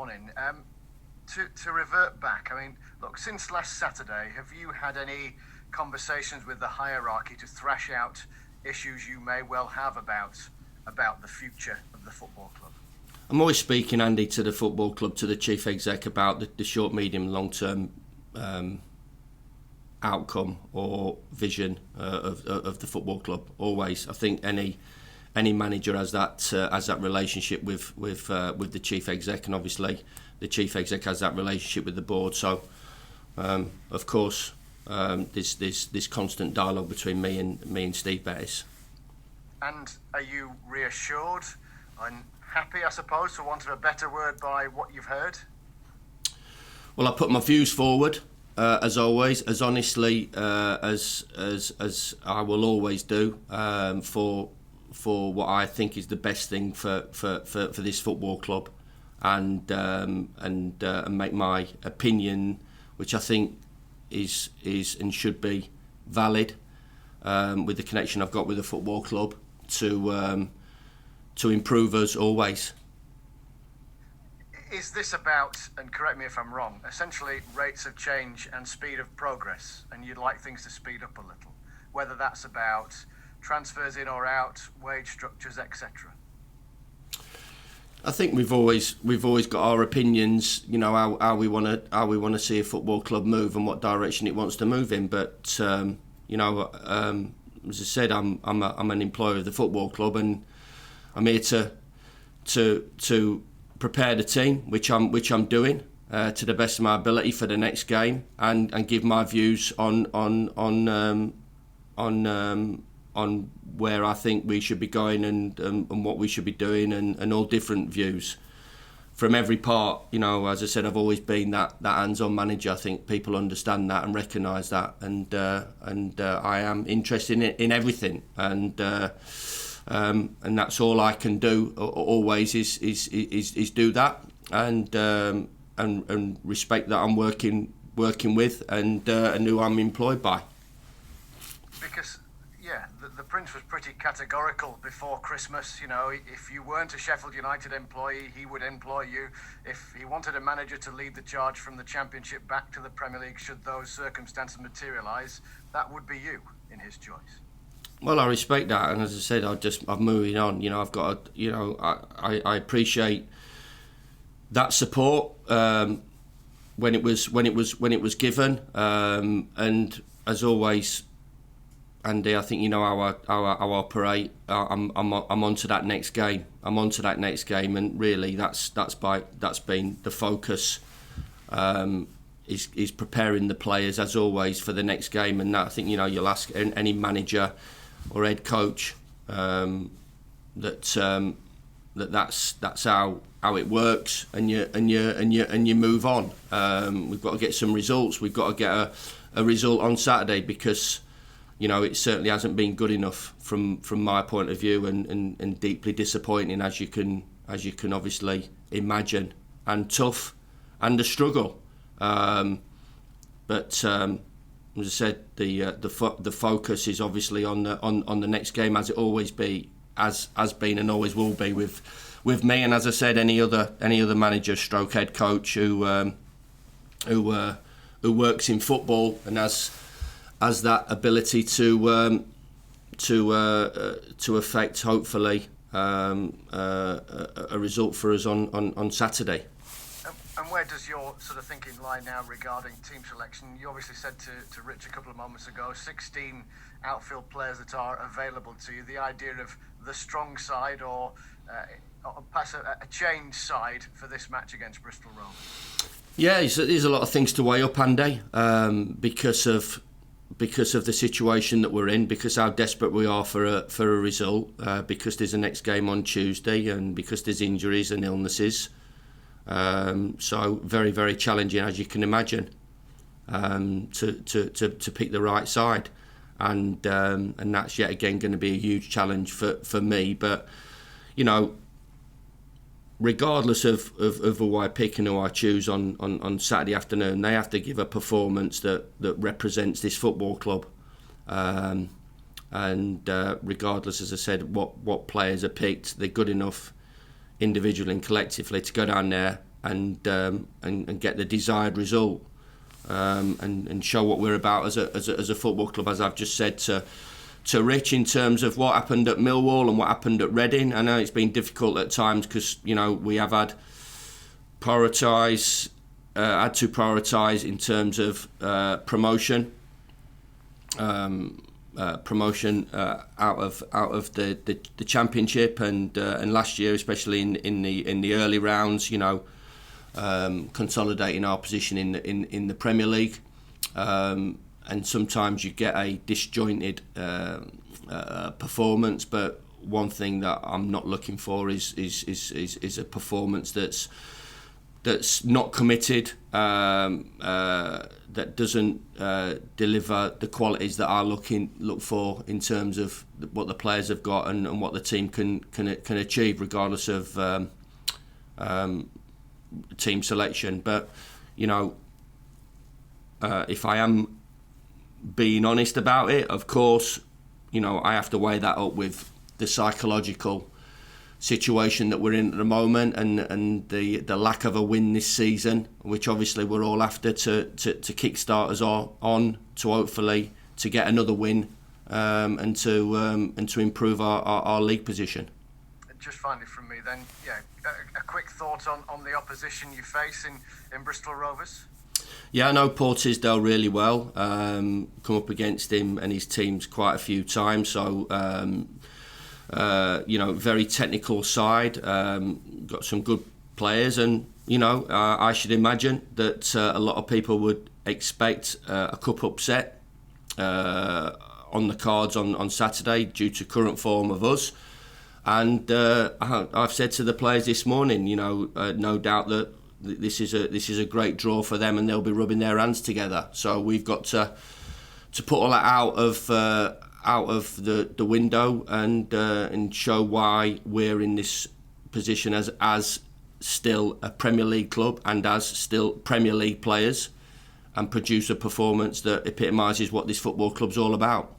morning. To revert back, I mean, look, since last Saturday, have you had any conversations with the hierarchy to thrash out issues you may well have about the future of the football club? I'm always speaking, Andy, to the football club, to the chief exec about the short, medium, long-term outcome or vision of the football club. Always, I think any manager has that relationship with the chief exec, and obviously the chief exec has that relationship with the board. So, of course, there's this constant dialogue between me and Steve Bettis. And are you reassured and happy, I suppose, for want of a better word, by what you've heard? Well, I put my views forward, as always, as honestly as I will always do, for what I think is the best thing for this football club, and make my opinion, which I think is and should be valid, with the connection I've got with the football club, to improve us always. Is this about, and correct me if I'm wrong, essentially rates of change and speed of progress, and you'd like things to speed up a little, whether that's about transfers in or out, wage structures, etc.? I think we've always got our opinions, you know, how we want to see a football club move and what direction it wants to move in. But you know, as I said, I'm an employee of the football club, and I'm here to prepare the team, which I'm doing to the best of my ability for the next game, and give my views on where I think we should be going, and what we should be doing, and all different views from every part. You know, as I said, I've always been that hands-on manager. I think people understand that and recognise that, and I am interested in everything, and that's all I can do always is do that, and respect that I'm working with, and who I'm employed by. Because the Prince was pretty categorical before Christmas. You know, if you weren't a Sheffield United employee, he would employ you. If he wanted a manager to lead the charge from the Championship back to the Premier League, should those circumstances materialise, that would be you in his choice. Well, I respect that, and as I said, I'm moving on. You know, I've got you know, I appreciate that support when it was given, and as always, Andy, I think you know how I operate. I'm on to that next game. And really, that's been the focus. Is preparing the players, as always, for the next game, and that, I think, you know, you'll ask any manager or head coach that's how it works, and you move on. We've got to get some results. We've got to get a result on Saturday, because you know, it certainly hasn't been good enough from my point of view, and deeply disappointing, as you can obviously imagine, and tough, and a struggle. But as I said, the focus is obviously on the next game, as it always has been and always will be with me, and as I said, any other manager, stroke head coach who works in football and has that ability to affect, hopefully, a result for us on Saturday. And where does your sort of thinking lie now regarding team selection? You obviously said to Rich a couple of moments ago, 16 outfield players that are available to you. The idea of the strong side, or perhaps a change side for this match against Bristol Rovers? Yeah, there's a lot of things to weigh up, Andy, because of the situation that we're in, because how desperate we are for a result, because there's a next game on Tuesday, and because there's injuries and illnesses. So very, very challenging, as you can imagine, to pick the right side, and that's yet again going to be a huge challenge for me. But you know, regardless of who I pick and who I choose on Saturday afternoon, they have to give a performance that represents this football club. And regardless, as I said, what players are picked, they're good enough individually and collectively to go down there and get the desired result, and show what we're about as a football club. As I've just said to Rich, in terms of what happened at Millwall and what happened at Reading, I know it's been difficult at times because we have had to prioritise in terms of promotion. Promotion out of the Championship, and last year, especially in the early rounds, consolidating our position in the Premier League, and sometimes you get a disjointed performance. But one thing that I'm not looking for is a performance that's not committed, that doesn't deliver the qualities that I look for in terms of what the players have got and what the team can achieve, regardless of team selection. But if I am being honest about it, of course, I have to weigh that up with the psychological situation that we're in at the moment, and the lack of a win this season, which obviously we're all after to kickstart us on to hopefully to get another win, and to improve our league position. Just finally from me then, a quick thought on the opposition you face in Bristol Rovers. Yeah, I know Paul Tisdale really well. Come up against him and his teams quite a few times. So, very technical side. Got some good players, and I should imagine that a lot of people would expect a cup upset on the cards on Saturday due to current form of us. And I've said to the players this morning, no doubt that this is a great draw for them, and they'll be rubbing their hands together. So we've got to put all that out of the window and show why we're in this position as still a Premier League club and as still Premier League players, and produce a performance that epitomises what this football club's all about.